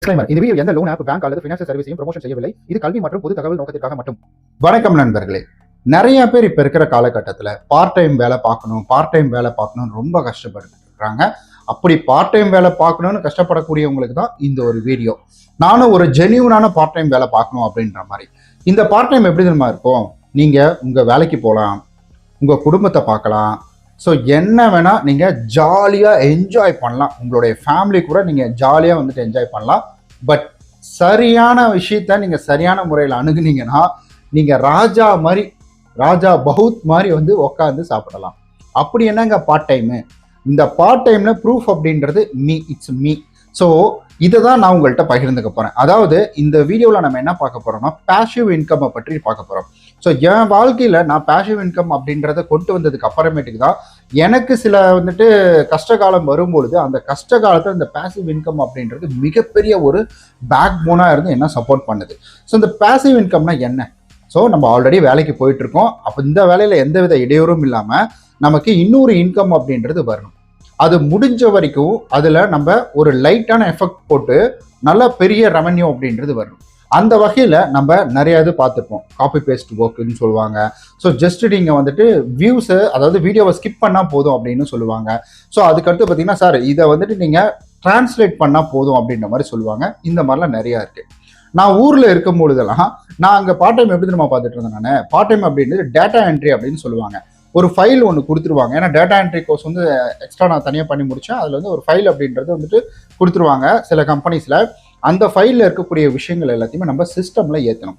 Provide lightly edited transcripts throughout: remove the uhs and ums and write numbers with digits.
Disclaimer. இந்த video எந்த loan app, bank அல்லது ஃபினான்ஷியல் சர்வீஸையும் ப்ரமோஷன் செய்யவில்லை. இது கல்வி மற்றும் பொது தகவல் நோக்கத்திற்காக மட்டும். வணக்கம் நண்பர்களே. நிறைய பேர் இப்ப இருக்கிற காலகட்டத்தில் பார்ட் டைம் வேலை பார்க்கணும் ரொம்ப கஷ்டப்பட்டு இருக்காங்க. அப்படி பார்ட் டைம் வேலை பார்க்கணும்னு கஷ்டப்படக்கூடியவங்களுக்கு தான் இந்த ஒரு வீடியோ. நானும் ஒரு ஜெனியூனான பார்ட் டைம் வேலை பார்க்கணும் அப்படின்ற மாதிரி. இந்த பார்ட் டைம் எப்படி தெரியுமா இருக்கும்? நீங்க உங்க வேலைக்கு போகலாம், உங்க குடும்பத்தை பார்க்கலாம். ஸோ என்ன வேணால் நீங்கள் ஜாலியாக என்ஜாய் பண்ணலாம். உங்களுடைய ஃபேமிலி கூட நீங்கள் ஜாலியாக வந்துட்டு என்ஜாய் பண்ணலாம். பட் சரியான விஷயத்த நீங்கள் சரியான முறையில் அணுகுனீங்கன்னா நீங்கள் ராஜா பஹூத் மாதிரி வந்து உட்காந்து சாப்பிடலாம். அப்படி என்னங்க பார்ட் டைமு? இந்த பார்ட் டைமில் ப்ரூஃப் அப்படின்றது இட்ஸ் மீ. ஸோ இதை தான் நான் உங்கள்கிட்ட பகிர்ந்துக்க போகிறேன். அதாவது இந்த வீடியோவில் நம்ம என்ன பார்க்க போகிறோம்னா பேசிவ் இன்கம்மை பற்றி பார்க்க போகிறோம். ஸோ என் வாழ்க்கையில் நான் பேசிவ் இன்கம் அப்படின்றத கொண்டு வந்ததுக்கு அப்புறமேட்டுக்கு தான் எனக்கு சில வந்துட்டு கஷ்டகாலம் வரும்பொழுது அந்த கஷ்ட காலத்தில் இந்த பேசிவ் இன்கம் அப்படின்றது மிகப்பெரிய ஒரு பேக் போனாக இருந்து என்ன சப்போர்ட் பண்ணுது. ஸோ இந்த பேசிவ் இன்கம்னா என்ன? ஸோ நம்ம ஆல்ரெடி வேலைக்கு போயிட்டு இருக்கோம். அப்போ இந்த வேலையில் எந்தவித இடையூறும் இல்லாமல் நமக்கு இன்னொரு இன்கம் அப்படின்றது வரணும். அது முடிஞ்ச வரைக்கும் அதில் நம்ம ஒரு லைட்டான எஃபெக்ட் போட்டு நல்ல பெரிய ரெவன்யூ அப்படின்றது வரணும். அந்த வகையில் நம்ம நிறைய இது பார்த்துருப்போம். காப்பி பேஸ்ட் ஒர்க்குன்னு சொல்லுவாங்க. ஸோ ஜஸ்ட் நீங்கள் வந்துட்டு வியூஸை, அதாவது வீடியோவை ஸ்கிப் பண்ணால் போதும் அப்படின்னு சொல்லுவாங்க. ஸோ அதுக்கடுத்து பார்த்தீங்கன்னா, சார் இதை வந்துட்டு நீங்கள் டிரான்ஸ்லேட் பண்ணால் போதும் அப்படின்ற மாதிரி சொல்லுவாங்க. இந்த மாதிரிலாம் நிறையா இருக்குது. நான் ஊரில் இருக்கும் பொழுதெல்லாம் நான் அங்கே பார்ட் டைம் எப்படி நம்ம பார்த்துட்டு இருந்தேன். நான் பார்ட் டைம் அப்படின்றது டேட்டா என்ட்ரி அப்படின்னு சொல்லுவாங்க. ஒரு ஃபைல் ஒன்று கொடுத்துருவாங்க. ஏன்னா டேட்டா என்ட்ரி கோர்ஸ் வந்து எக்ஸ்ட்ரா நான் தனியாக பண்ணி முடித்தேன். அதில் வந்து ஒரு ஃபைல் அப்படின்றது வந்துட்டு கொடுத்துருவாங்க சில கம்பெனிஸில். அந்த ஃபைலில் இருக்கக்கூடிய விஷயங்கள் எல்லாத்தையுமே நம்ம சிஸ்டமில் ஏற்றணும்.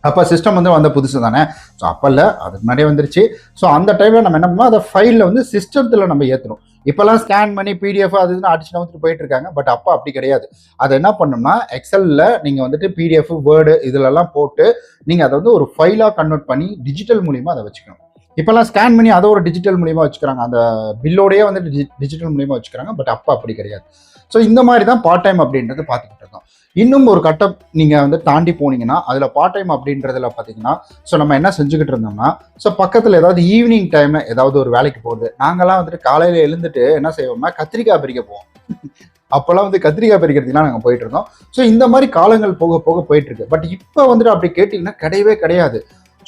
அப்போ சிஸ்டம் வந்து வந்த புதுசு தானே. ஸோ அப்போ இல்லை, அதுக்கு முன்னாடியே வந்துருச்சு. ஸோ அந்த டைமில் நம்ம என்ன பண்ணோம், அதை ஃபைலில் வந்து சிஸ்டத்தில் நம்ம ஏற்றணும். இப்போல்லாம் ஸ்கேன் பண்ணி பிடிஎஃப் அது இதுன்னு அடிச்சு வந்துட்டு போயிட்டு இருக்காங்க. பட் அப்போ அப்படி கிடையாது. அதை என்ன பண்ணோம்னா எக்ஸலில் நீங்கள் வந்துட்டு பிடிஎஃப், வேர்டு இதிலெல்லாம் போட்டு நீங்கள் அதை வந்து ஒரு ஃபைலாக கன்வெர்ட் பண்ணி டிஜிட்டல் மூலிமா அதை வச்சுக்கணும். இப்போல்லாம் ஸ்கேன் பண்ணி அதை ஒரு டிஜிட்டல் மூலியமாக வச்சுக்கிறாங்க. அந்த பில்லோடையே வந்துட்டு டிஜிட்டல் மூலியமாக வச்சுக்கிறாங்க. பட் அப்போ அப்படி கிடையாது. ஸோ இந்த மாதிரி தான் பார்ட் டைம் அப்படின்றது பார்த்துக்கிட்டு இருக்கோம். இன்னும் ஒரு கட்டம் நீங்கள் வந்து தாண்டி போனீங்கன்னா அதில் பார்ட் டைம் அப்படின்றதுல பார்த்தீங்கன்னா, ஸோ நம்ம என்ன செஞ்சுக்கிட்டு இருந்தோம்னா, ஸோ பக்கத்தில் ஏதாவது ஈவினிங் டைம் ஏதாவது ஒரு வேலைக்கு போகுது. நாங்கள்லாம் வந்துட்டு காலையில் எழுந்துட்டு என்ன செய்வோம்னா கத்திரிக்காய் பறிக்க போவோம். அப்போல்லாம் வந்து கத்திரிக்காய் பறிக்கிறதுக்குலாம் நாங்கள் போயிட்டு இருந்தோம். ஸோ இந்த மாதிரி காலங்கள் போக போக போயிட்டு இருக்கு. பட் இப்போ வந்துட்டு அப்படி கேட்டிங்கன்னா கிடையவே கிடையாது.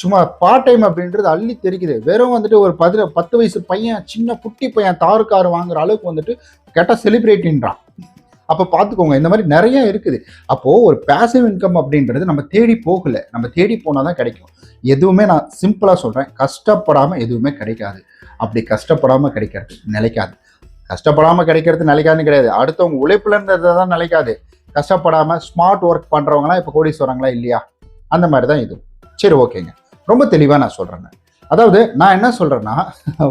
சும்மா பார்ட் டைம் அப்படின்றது அள்ளி தெரிக்குது. வெறும் வந்துட்டு ஒரு 10 வயசு பையன், சின்ன குட்டி பையன் காரு வாங்குற அளவுக்கு வந்துட்டு கேட்டால் செலிப்ரேட்டின்றான். அப்போ பார்த்துக்கோங்க, இந்த மாதிரி நிறைய இருக்குது. அப்போது ஒரு பேசிவ் இன்கம் அப்படின்றது நம்ம தேடி போகலை. நம்ம தேடி போனால் தான் கிடைக்கும். எதுவுமே நான் சிம்பிளாக சொல்கிறேன், கஷ்டப்படாமல் எதுவுமே கிடைக்காது. அப்படி கஷ்டப்படாமல் கிடைக்கிறது நிலைக்காது. கஷ்டப்படாமல் கிடைக்கிறது நிலைக்காதுன்னு கிடையாது. அடுத்தவங்க உழைப்புல இருந்தது தான் நிலைக்காது. கஷ்டப்படாமல் ஸ்மார்ட் ஒர்க் பண்ணுறவங்களாம் இப்போ கோடீஸ்வரங்களா இல்லையா? அந்த மாதிரி தான் இது. சரி, ஓகேங்க. ரொம்ப தெளிவாக நான் சொல்கிறேங்க. அதாவது நான் என்ன சொல்கிறேன்னா,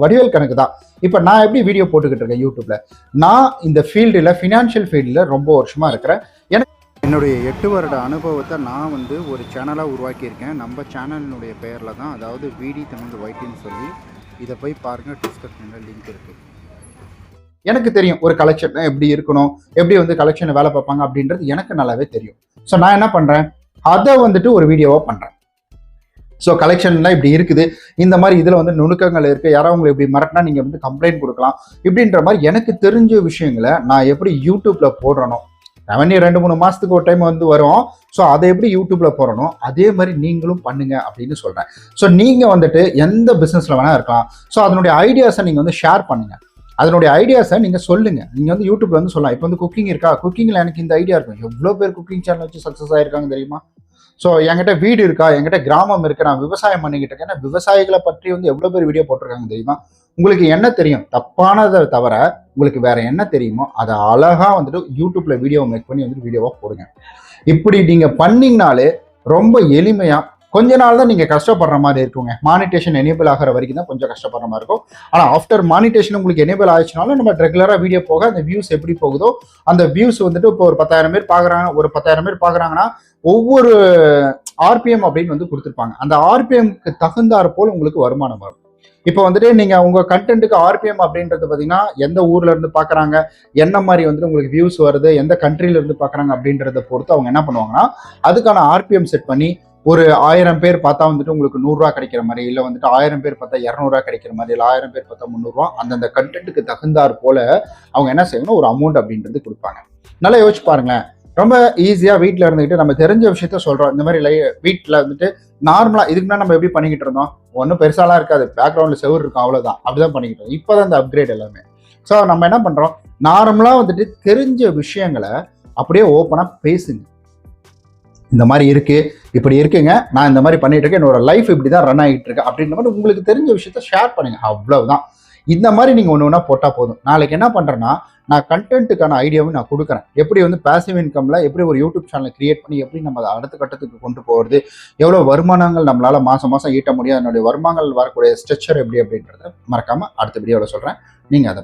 வடிவேல் கணக்கு தான். இப்போ நான் எப்படி வீடியோ போட்டுக்கிட்டு இருக்கேன் யூடியூப்பில், நான் இந்த ஃபீல்டில், ஃபினான்ஷியல் ஃபீல்டில் ரொம்ப வருஷமாக இருக்கிறேன். எனக்கு என்னுடைய 8 வருட அனுபவத்தை நான் வந்து ஒரு சேனலாக உருவாக்கியிருக்கேன். நம்ம சேனலினுடைய பெயரில் தான், அதாவது விடி தமிழ் ஒயிட்டின்னு சொல்லி. இதை போய் பாருங்கள், டிஸ்கிரிப்ஷனில் லிங்க் இருக்குது. எனக்கு தெரியும் ஒரு கலெக்ஷன் எப்படி இருக்கணும், எப்படி வந்து கலெக்ஷனை வேலை பார்ப்பாங்க அப்படின்றது எனக்கு நல்லாவே தெரியும். ஸோ நான் என்ன பண்ணுறேன், அதை வந்துட்டு ஒரு வீடியோவாக பண்ணுறேன். ஸோ கலெக்ஷன்லாம் இப்படி இருக்குது, இந்த மாதிரி இதில் வந்து நுணுக்கங்கள் இருக்குது, யாராவது உங்களை இப்படி மறட்டினா நீங்கள் வந்து கம்ப்ளைண்ட் கொடுக்கலாம், இப்படின்ற மாதிரி எனக்கு தெரிஞ்ச விஷயங்களை நான் எப்படி யூடியூப்பில் போடுறனோ, ரெவன்யூ 2-3 மாதத்துக்கு ஒரு டைம் வந்து வரும். ஸோ அதை எப்படி யூடியூப்பில் போடணும், அதே மாதிரி நீங்களும் பண்ணுங்க அப்படின்னு சொல்கிறேன். ஸோ நீங்கள் வந்துட்டு எந்த பிஸ்னஸில் வேணால் இருக்கலாம். ஸோ அதனுடைய ஐடியாஸை நீங்கள் வந்து ஷேர் பண்ணுங்கள். அதனுடைய ஐடியாஸை நீங்கள் சொல்லுங்கள். நீங்கள் வந்து யூடியூப்ல வந்து சொல்லலாம். இப்போ வந்து குக்கிங் இருக்கா, குக்கிங்கில் எனக்கு இந்த ஐடியா இருக்கும். எவ்வளோ பேர் குக்கிங் சேனல் வச்சு சக்ஸஸ் ஆகிருக்காங்க தெரியுமா? ஸோ என்கிட்ட வீடு இருக்கா, என்கிட்ட கிராமம் இருக்கு, நான் விவசாயம் பண்ணிக்கிட்டு இருக்கேன். ஏன்னா விவசாயிகளை பற்றி வந்து எவ்வளோ பேர் வீடியோ போட்டிருக்காங்க தெரியுமா? உங்களுக்கு என்ன தெரியும்? தப்பானதை தவிர உங்களுக்கு வேற என்ன தெரியுமோ அதை அழகாக வந்துட்டு யூடியூப்ல வீடியோ மேக் பண்ணி வந்துட்டு வீடியோவாக போடுங்க. இப்படி நீங்கள் பண்ணிங்கனாலே ரொம்ப எளிமையாக கொஞ்ச நாள் தான் நீங்கள் கஷ்டப்படுற மாதிரி இருக்குங்க. மானிட்டேஷன் எனேபிள் ஆகிற வரைக்கும் தான் கொஞ்சம் கஷ்டப்படுற மாதிரி இருக்கும். ஆனால் ஆஃப்டர் மானிட்டேஷன் உங்களுக்கு எனேபிள் ஆயிடுச்சுனாலும் நம்ம ரெகுலராக வீடியோ போக அந்த வியூஸ் எப்படி போகுதோ, அந்த வியூஸ் வந்துட்டு இப்போ ஒரு 10,000 பேர் பார்க்குறாங்க, ஒரு 10,000 பேர் பார்க்குறாங்கன்னா ஒவ்வொரு ஆர்பிஎம் அப்படின்னு வந்து கொடுத்துருப்பாங்க. அந்த ஆர்பிஎம்க்கு தகுந்தாற் போல் உங்களுக்கு வருமானம் வரும். இப்போ வந்துட்டு நீங்கள் உங்கள் கண்டென்ட்டுக்கு ஆர்பிஎம் அப்படின்றது பார்த்தீங்கன்னா எந்த ஊர்ல இருந்து பார்க்குறாங்க, என்ன மாதிரி வந்துட்டு உங்களுக்கு வியூஸ் வருது, எந்த கண்ட்ரில இருந்து பார்க்குறாங்க அப்படின்றத பொறுத்து அவங்க என்ன பண்ணுவாங்கன்னா அதுக்கான ஆர்பிஎம் செட் பண்ணி ஒரு 1000 பேர் பார்த்தா வந்துட்டு உங்களுக்கு 100 ரூபா கிடைக்கிற மாதிரி, இல்லை வந்துட்டு 1000 பேர் பார்த்தா 200 ரூபா கிடைக்கிற மாதிரி, இல்லை 1000 பேர் பார்த்தா 300 ரூபா, அந்தந்த கண்டென்ட்டுக்கு தகுந்தாற் போல அவங்க என்ன செய்யணும், ஒரு அமௌண்ட் அப்படின்றது கொடுப்பாங்க. நல்லா யோசிச்சு பாருங்களேன். ரொம்ப ஈஸியாக வீட்டில் இருந்துக்கிட்டு நம்ம தெரிஞ்ச விஷயத்த சொல்கிறோம். இந்த மாதிரி வீட்டில் வந்துட்டு நார்மலாக இதுக்கு முன்னாடி நம்ம எப்படி பண்ணிக்கிட்டு இருந்தோம், ஒன்றும் பெருசாலாம் இருக்காது, பேக்ரவுண்டில் செவுரு இருக்கும், அவ்வளோதான், அப்படிதான் பண்ணிக்கிட்டு இருக்கோம். இப்போ தான் இந்த அப்கிரேட் எல்லாமே. ஸோ நம்ம என்ன பண்ணுறோம், நார்மலாக வந்துட்டு தெரிஞ்ச விஷயங்களை அப்படியே ஓப்பனாக பேசுங்க. இந்த மாதிரி இருக்கு, இப்படி இருக்குங்க, நான் இந்த மாதிரி பண்ணிட்டு இருக்கேன், என்னோட லைஃப் இப்படி தான் ரன் ஆகிட்டு இருக்கு அப்படின்ற மாதிரி உங்களுக்கு தெரிஞ்ச விஷயத்த ஷேர் பண்ணுங்க. அவ்வளவுதான். இந்த மாதிரி நீங்க ஒன்று ஒன்றா போட்டால் போதும். நாளைக்கு என்ன பண்றேன்னா, நான் கண்டென்ட்டுக்கான ஐடியாவும் நான் கொடுக்குறேன். எப்படி வந்து பாசிவ் இன்கம்ல எப்படி ஒரு யூடியூப் சேனல் கிரியேட் பண்ணி எப்படி நம்ம அதை அடுத்த கட்டத்துக்கு கொண்டு போகிறது, எவ்வளோ வருமானங்கள் நம்மளால மாசம் மாசம் ஈட்ட முடியும், அதனுடைய வருமானங்கள் வரக்கூடிய ஸ்ட்ரக்சர் எப்படி அப்படின்றத மறக்காம அடுத்த வீடியோவில் சொல்றேன். நீங்க அதை